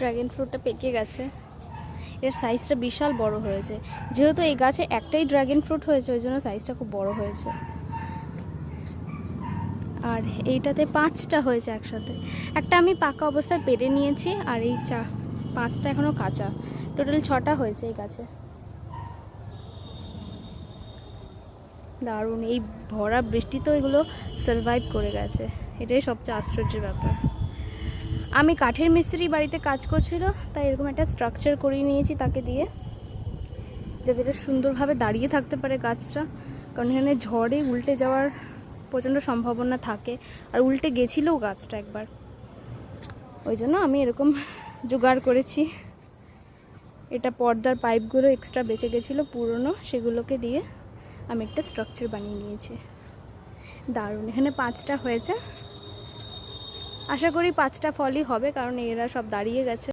Dragon ফ্রুটটা পেকে গেছে। এর সাইজটা বিশাল বড় হয়েছে, যেহেতু এই গাছে একটাই ড্রাগন ফ্রুট হয়েছে ওই জন্য সাইজটা খুব বড় হয়েছে। আর এইটাতে 5টা হয়েছে একসাথে। একটা আমি পাকা অবস্থায় পেরে নিয়েছি, আর এই 5টা এখনও কাঁচা। টোটাল 6টা হয়েছে এই গাছে। দারুণ, এই ভরা বৃষ্টিতেও এগুলো সারভাইভ করে গেছে, এটাই সবচেয়ে আশ্চর্যের ব্যাপার। আমি কাঠের মিস্ত্রি বাড়িতে কাজ করছিল, তাই এরকম একটা স্ট্রাকচার করিয়ে নিয়েছি তাকে দিয়ে, যাতে এটা সুন্দরভাবে দাঁড়িয়ে থাকতে পারে গাছটা। কারণ এখানে ঝড়ে উল্টে যাওয়ার প্রচণ্ড সম্ভাবনা থাকে, আর উল্টে গেছিলোও গাছটা একবার, ওই জন্য আমি এরকম জোগাড় করেছি। এটা পর্দার পাইপগুলো এক্সট্রা বেঁচে গেছিলো পুরনো, সেগুলোকে দিয়ে আমি একটা স্ট্রাকচার বানিয়ে নিয়েছি। দারুণ, এখানে 5টা হয়েছে। আশা করি 5টা ফলই হবে, কারণ এরা সব দাঁড়িয়ে গেছে।